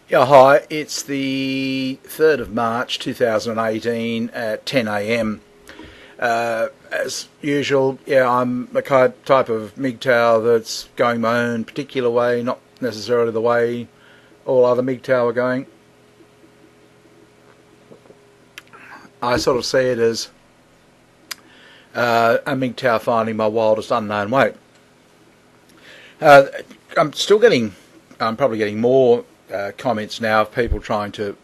Yeah, hi. It's the 3rd of March 2018 at 10 a.m. As usual, yeah, I'm the type of mgtow that's going my own particular way, not necessarily the way all other mgtow are going. I sort of see it as a mgtow finding my wildest unknown way. Uh, I'm probably getting more comments now of people trying to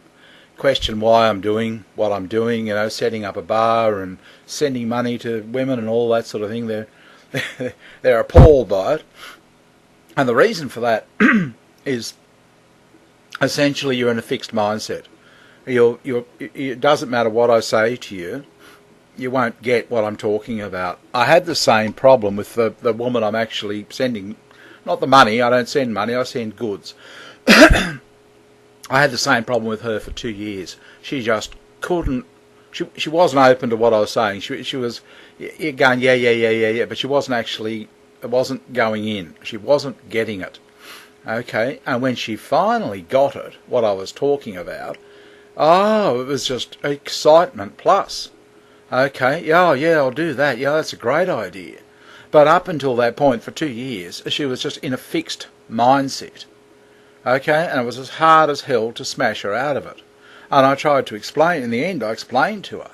question why I'm doing what I'm doing, setting up a bar and sending money to women and all that sort of thing. They're appalled by it. And the reason for that is essentially you're in a fixed mindset. It doesn't matter what I say to you, you won't get what I'm talking about. I had the same problem with the woman I'm actually sending, not the money, I don't send money, I send goods. I had the same problem with her for 2 years. She just couldn't, she wasn't open to what I was saying. She was going, yeah, but she wasn't actually, it wasn't going in. She wasn't getting it. Okay, and when she finally got it, what I was talking about, it was just excitement plus. Okay, yeah, I'll do that. Yeah, that's a great idea. But up until that point, for 2 years, she was just in a fixed mindset. Okay, and it was as hard as hell to smash her out of it. And I tried to explain, in the end I explained to her,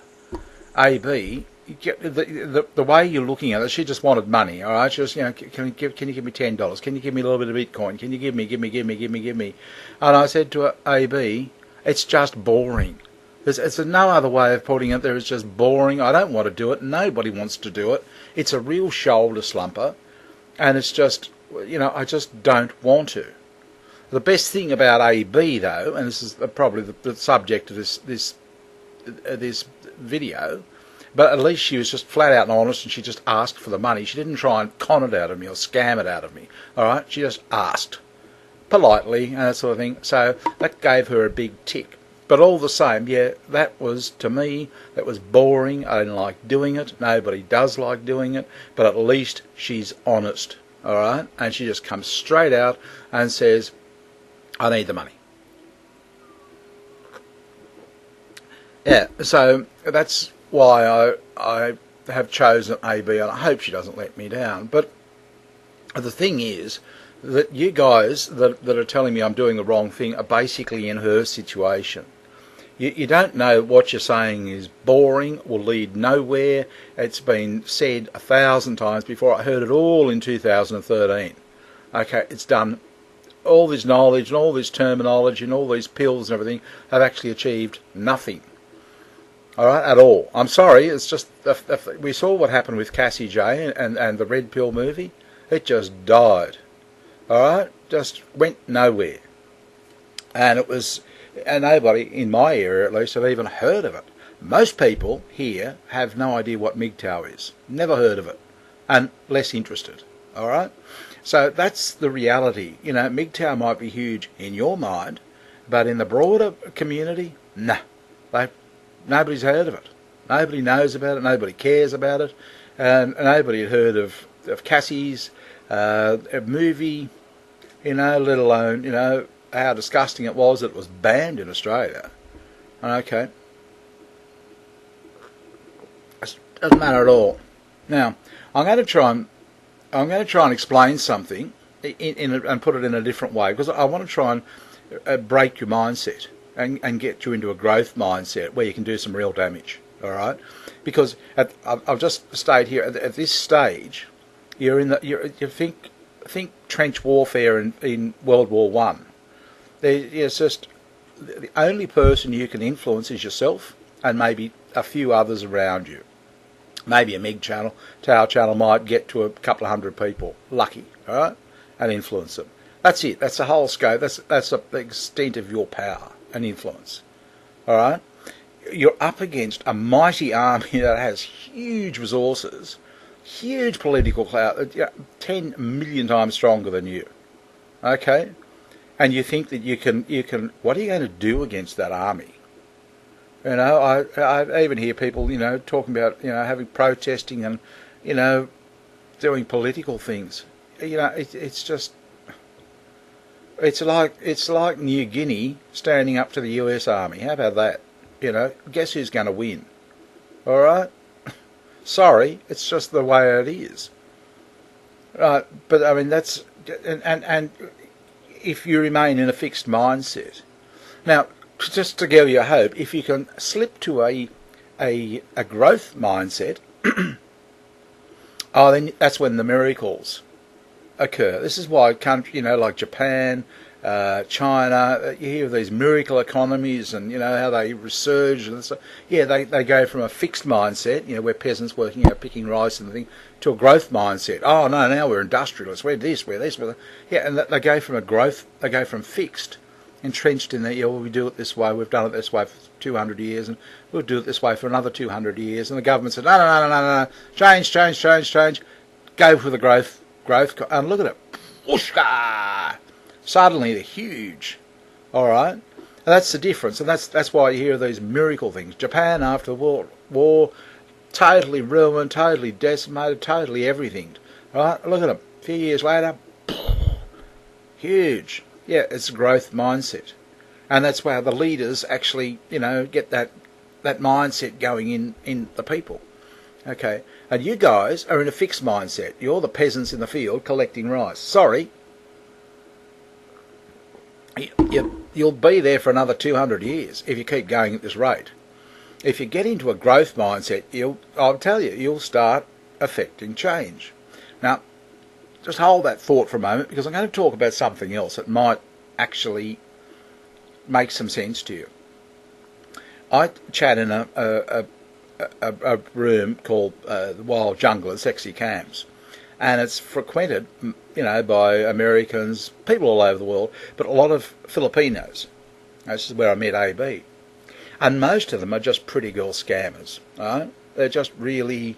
AB, the way you're looking at it, she just wanted money, all right? She was, can you give me $10? Can you give me a little bit of Bitcoin? Can you give me? And I said to her, AB, it's just boring. It's no other way of putting it. It's just boring. I don't want to do it. Nobody wants to do it. It's a real shoulder slumper, and it's just, I just don't want to. The best thing about AB, though, and this is probably the subject of this video, but at least she was just flat out and honest, and she just asked for the money. She didn't try and con it out of me or scam it out of me. All right, she just asked politely and that sort of thing. So that gave her a big tick. But all the same, yeah, that was, to me, that was boring. I didn't like doing it. Nobody does like doing it. But at least she's honest, all right? And she just comes straight out and says, I need the money. Yeah, so that's why I have chosen AB, and I hope she doesn't let me down. But the thing is that you guys that are telling me I'm doing the wrong thing are basically in her situation. You don't know what you're saying is boring, will lead nowhere. It's been said 1,000 times before. I heard it all in 2013. Okay, it's done. All this knowledge and all this terminology and all these pills and everything have actually achieved nothing. All right, at all. I'm sorry, it's just, we saw what happened with Cassie J and the Red Pill movie. It just died. All right, just went nowhere. And nobody, in my area at least, have even heard of it. Most people here have no idea what mgtow is. Never heard of it. And less interested. All right? So that's the reality. mgtow might be huge in your mind, but in the broader community, nah. Nobody's heard of it. Nobody knows about it. Nobody cares about it. And nobody had heard of Cassie's movie, let alone, how disgusting it was that it was banned in Australia. Okay. It doesn't matter at all. Now, I'm going to try and explain something and put it in a different way, because I want to try and break your mindset and get you into a growth mindset where you can do some real damage. All right, because I've just stayed here at this stage. You think trench warfare in World War One. It's just the only person you can influence is yourself and maybe a few others around you. Maybe a mgtow channel might get to a couple of hundred people, lucky, all right, and influence them. That's it. That's the whole scope. That's the extent of your power and influence. All right, you're up against a mighty army that has huge resources, huge political clout, 10 million times stronger than you. Okay. And you think that you can, what are you going to do against that army? I even hear people, talking about, having protesting and, doing political things. It's just, It's like New Guinea standing up to the US Army. How about that? You know, guess who's going to win? All right. Sorry, it's just the way it is. Right, but I mean that's and if you remain in a fixed mindset. Now, just to give you a hope, if you can slip to a growth mindset, oh, then that's when the miracles occur. This is why countries, you know, like Japan, China, you hear of these miracle economies and, you know, how they resurge. And so, yeah, they go from a fixed mindset, you know, we're peasants working out picking rice and the thing, to a growth mindset. Oh, no, now we're industrialists. We're this, we're this. Yeah, and they go from they go from fixed, entrenched in that, yeah, well, we do it this way, we've done it this way for 200 years, and we'll do it this way for another 200 years. And the government said, no, change. Go for the growth, and look at it. Whooshka! Suddenly they're huge. All right? And that's the difference, and that's why you hear of these miracle things. Japan, after the war, totally ruined, totally decimated, totally everything. All right? Look at them. A few years later, huge. Yeah, it's a growth mindset. And that's where the leaders actually, you know, get that mindset going in the people. Okay? And you guys are in a fixed mindset. You're the peasants in the field collecting rice. Sorry. You'll be there for another 200 years if you keep going at this rate. If you get into a growth mindset, I'll tell you, you'll start affecting change. Now, just hold that thought for a moment, because I'm going to talk about something else that might actually make some sense to you. I chat in a room called the Wild Jungle at Sexy Camps, and it's frequented, you know, by Americans, people all over the world, but a lot of Filipinos. This is where I met AB. And most of them are just pretty girl scammers. Right? They're just scammers.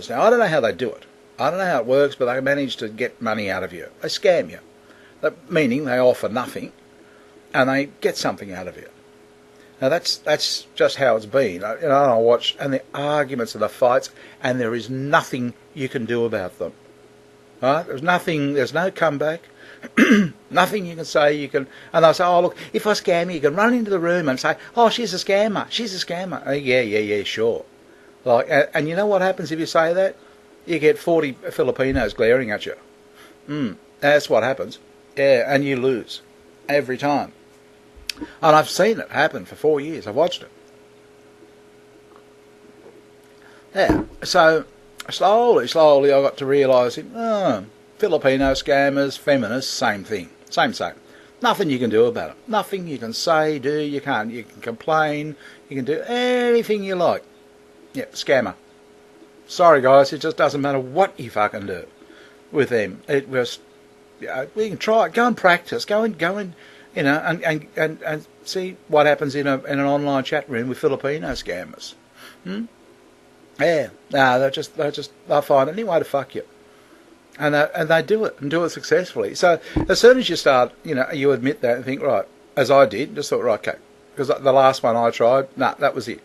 Now, I don't know how they do it. I don't know how it works, but they manage to get money out of you. They scam you. Meaning they offer nothing, and they get something out of you. Now, that's just how it's been. You know, I watch, and the arguments and the fights, and there is nothing you can do about them. Right? There's nothing. There's no comeback. Nothing you can say. And they'll say, "Oh, look, if I scam you, you can run into the room and say, oh, she's a scammer. She's a scammer." Oh, yeah, sure. Like, and you know what happens if you say that? You get 40 Filipinos glaring at you. That's what happens. Yeah, and you lose every time. And I've seen it happen for 4 years. I've watched it. Yeah, so slowly I got to realise Filipino scammers, feminists, same thing. Same. Nothing you can do about it. Nothing you can say, do, you can't. You can complain, you can do anything you like. Yeah, scammer. Sorry guys, it just doesn't matter what you fucking do with them. It was, we can try it. Go and practice. Go and you know, and see what happens in an online chat room with Filipino scammers. Yeah, no, they'll find any way to fuck you, and they do it and do it successfully. So as soon as you start, you know, you admit that and think, right, as I did, just thought, right, okay, because the last one I tried, that was it.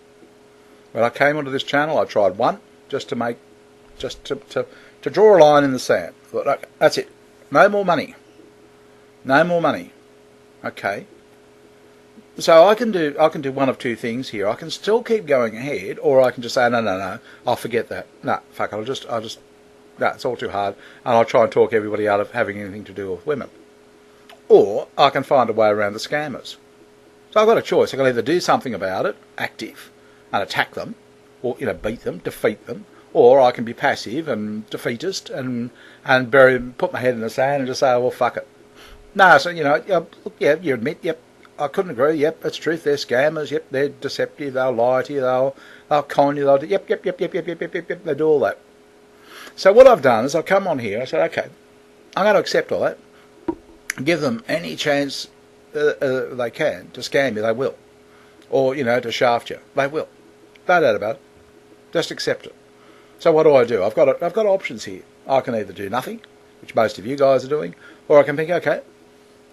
When I came onto this channel, I tried one just to draw a line in the sand. I thought, okay, that's it. No more money. Okay. So I can do one of two things here. I can still keep going ahead, or I can just say, no, I'll forget that. No, fuck it, I'll just it's all too hard, and I'll try and talk everybody out of having anything to do with women. Or I can find a way around the scammers. So I've got a choice. I can either do something about it, active, and attack them, or, you know, beat them, defeat them, or I can be passive and defeatist and put my head in the sand and just say, oh, well, fuck it. No, so, you know, yeah, you admit, yep, I couldn't agree, yep, it's truth, they're scammers, yep, they're deceptive, they'll lie to you, they'll con you, they'll do, yep, they do all that. So what I've done is I've come on here, I said, okay, I'm going to accept all that, give them any chance they can to scam you, they will. Or, you know, to shaft you, they will. No doubt about it. Just accept it. So what do? I've got options here. I can either do nothing, which most of you guys are doing, or I can think, okay,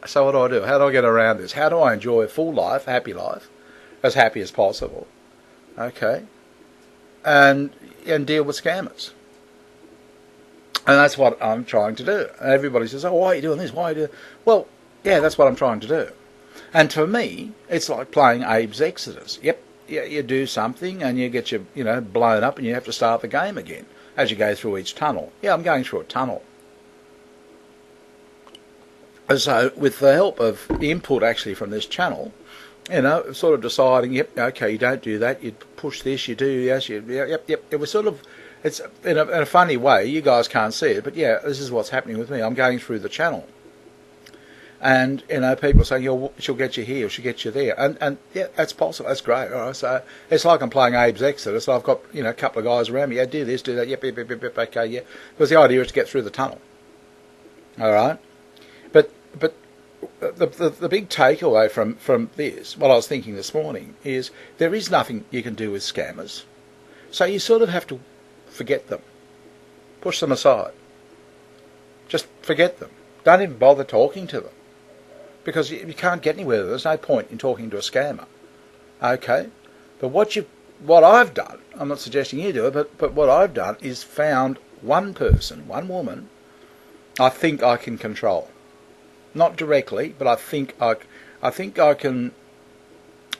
so what do? How do I get around this? How do I enjoy a full life, happy life, as happy as possible? Okay, and deal with scammers. And that's what I'm trying to do. And everybody says, oh, why are you doing this? Why are you doing... Well, yeah, that's what I'm trying to do. And for me, it's like playing Abe's Exodus. Yep, you do something and you get your, blown up and you have to start the game again as you go through each tunnel. Yeah, I'm going through a tunnel. And so with the help of input actually from this channel, sort of deciding, yep, okay, you don't do that, you push this, you do, yes, yep. It was sort of, it's in a funny way, you guys can't see it, but yeah, this is what's happening with me. I'm going through the channel. And, people are saying, she'll get you here, she'll get you there. And yeah, that's possible, that's great. All right, so it's like I'm playing Abe's Exodus. I've got, a couple of guys around me, yeah, do this, do that, yep, okay, yeah. Because the idea is to get through the tunnel. All right? But the big takeaway from this, what I was thinking this morning, is there is nothing you can do with scammers. So you sort of have to forget them. Push them aside. Just forget them. Don't even bother talking to them. Because you can't get anywhere. There's no point in talking to a scammer. Okay? But what I've done, I'm not suggesting you do it, but what I've done is found one person, one woman, I think I can control. Not directly, but I think I can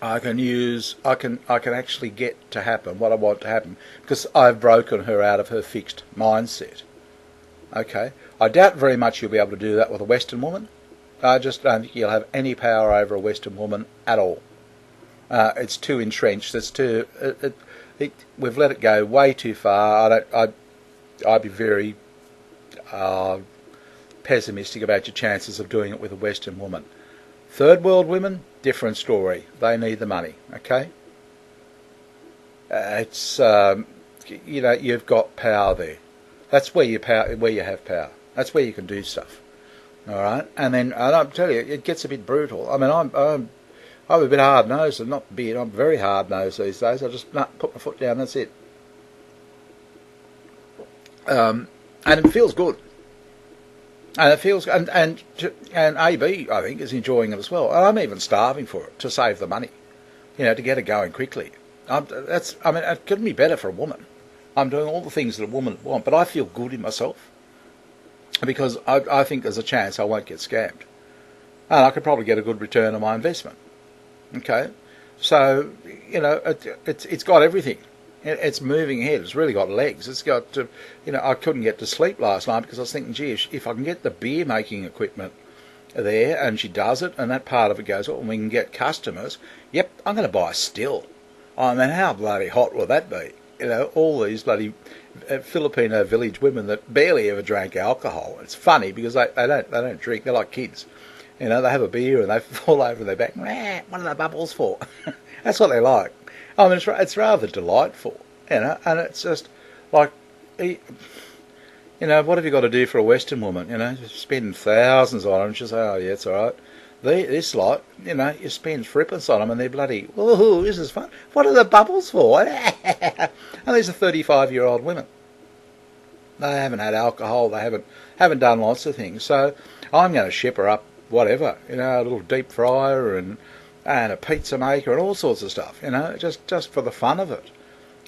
actually get to happen what I want to happen, because I've broken her out of her fixed mindset. Okay, I doubt very much you'll be able to do that with a Western woman. I just don't think you'll have any power over a Western woman at all. It's too entrenched. It's too. We've let it go way too far. I'd be very pessimistic about your chances of doing it with a Western woman. Third world women, different story. They need the money. Okay. It's you've got power there. That's where you have power. That's where you can do stuff. All right, and I'll tell you, it gets a bit brutal. I mean, I'm a bit hard nosed, and not big. I'm very hard nosed these days. I just put my foot down. That's it. And it feels good. And it feels, and AB, I think, is enjoying it as well. And I'm even starving for it to save the money, to get it going quickly. It couldn't be better for a woman. I'm doing all the things that a woman would want, but I feel good in myself because I think there's a chance I won't get scammed, and I could probably get a good return on my investment. Okay, so it's got everything. It's moving ahead. It's really got legs. It's got, I couldn't get to sleep last night because I was thinking, gee, if I can get the beer making equipment there and she does it and that part of it goes, and we can get customers, yep, I'm going to buy a still. I mean, how bloody hot will that be? All these bloody Filipino village women that barely ever drank alcohol. It's funny because they don't drink. They're like kids. They have a beer and they fall over their back. What are the bubbles for? That's what they like. I mean, it's rather delightful, and it's just like, what have you got to do for a Western woman? Just spend thousands on them and she'll say, oh, yeah, it's all right. This lot, you spend threepence on them and they're bloody, woohoo, this is fun. What are the bubbles for? And these are 35-year-old women. They haven't had alcohol, they haven't done lots of things. So I'm going to ship her up whatever, a little deep fryer and a pizza maker and all sorts of stuff, just for the fun of it.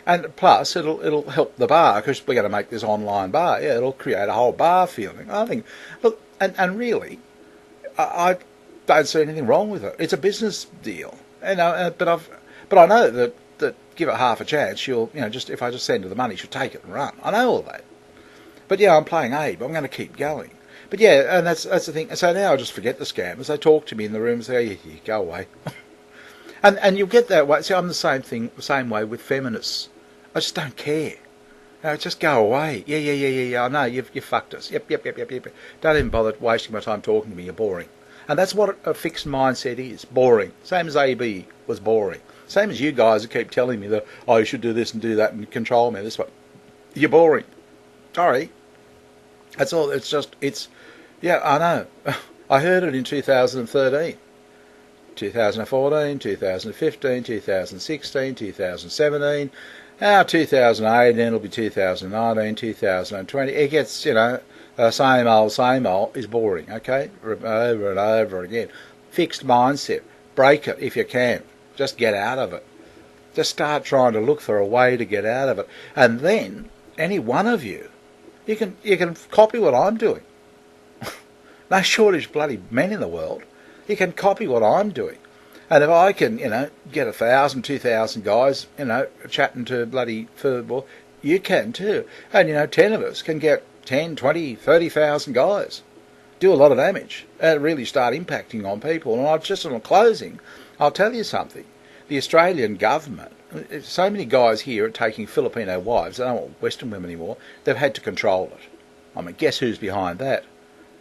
And plus, it'll help the bar, because we're going to make this online bar. Yeah, it'll create a whole bar feeling. I think, look, and really, I don't see anything wrong with it. It's a business deal, but I know that give it half a chance, she'll, just if I just send her the money, she'll take it and run. I know all that. But yeah, I'm playing Abe. I'm going to keep going. But yeah, and that's the thing. So now I just forget the scammers. They talk to me in the room and say, oh, yeah, go away. and you'll get that way. See, I'm the same way with feminists. I just don't care. Just go away. Yeah. I know, you fucked us. Yep. Don't even bother wasting my time talking to me. You're boring. And that's what a fixed mindset is. Boring. Same as AB was boring. Same as you guys who keep telling me that, oh, you should do this and do that and control me this way. You're boring. Sorry. That's all. Yeah, I know. I heard it in 2013, 2014, 2015, 2016, 2017, now 2018, it'll be 2019, 2020. It gets, same old is boring, okay? Over and over again. Fixed mindset. Break it if you can. Just get out of it. Just start trying to look for a way to get out of it. And then, any one of you You can copy what I'm doing. No shortage of bloody men in the world. You can copy what I'm doing. And if I can, get 1,000, 2,000 guys, chatting to bloody football, you can too. And, 10 of us can get 10, 20, 30,000 guys. Do a lot of damage and really start impacting on people. And on closing, I'll tell you something. The Australian government, so many guys here are taking Filipino wives, they don't want Western women anymore, they've had to control it. I mean, guess who's behind that?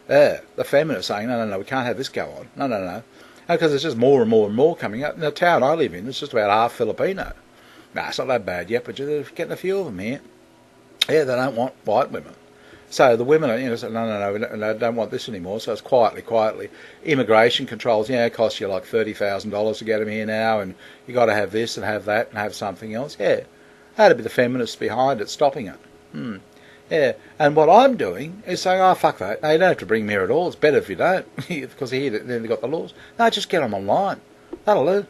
The feminists saying, no, we can't have this go on. No. Because there's just more and more and more coming up. In the town I live in, it's just about half Filipino. No, it's not that bad yet, but they're getting a few of them here. Yeah, they don't want white women. So the women are, say, no, we don't want this anymore. So it's quietly. Immigration controls, it costs you like $30,000 to get them here now, and you got to have this and have that and have something else. Yeah, that'd be the feminists behind it, stopping it. Yeah, and what I'm doing is saying, oh, fuck that. No, you don't have to bring me here at all. It's better if you don't, because here then they've got the laws. No, just get them online. That'll do.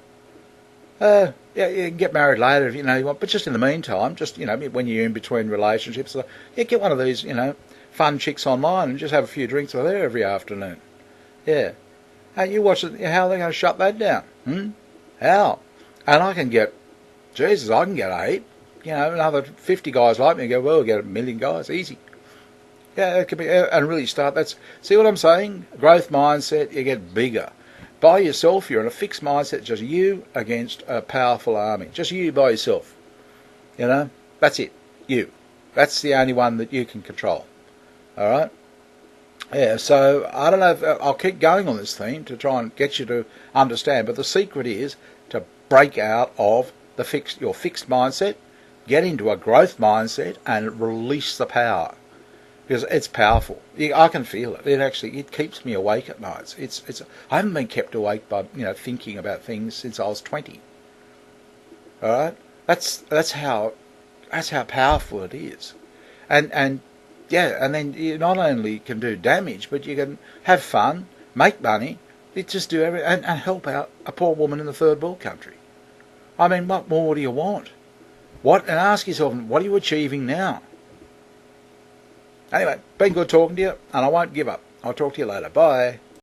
Yeah, you can get married later if you want, but just in the meantime, just, when you're in between relationships, get one of these, fun chicks online and just have a few drinks with her every afternoon. Yeah. Hey, you watch it, how are they going to shut that down? How? And I can get a heap. Another 50 guys like me and go, well, we'll get 1 million guys, easy. Yeah, it could be, and really see what I'm saying? Growth mindset, you get bigger. By yourself, you're in a fixed mindset, just you against a powerful army. Just you by yourself. That's it. You. That's the only one that you can control. All right? Yeah, so I don't know if I'll keep going on this theme to try and get you to understand, but the secret is to break out of your fixed mindset, get into a growth mindset, and release the power. Because it's powerful. I can feel it. It keeps me awake at nights. I haven't been kept awake by thinking about things since I was 20. All right, that's how powerful it is, and then you not only can do damage, but you can have fun, make money, just do everything, and help out a poor woman in the third world country. I mean, what more do you want? And ask yourself, what are you achieving now? Anyway, been good talking to you, and I won't give up. I'll talk to you later. Bye.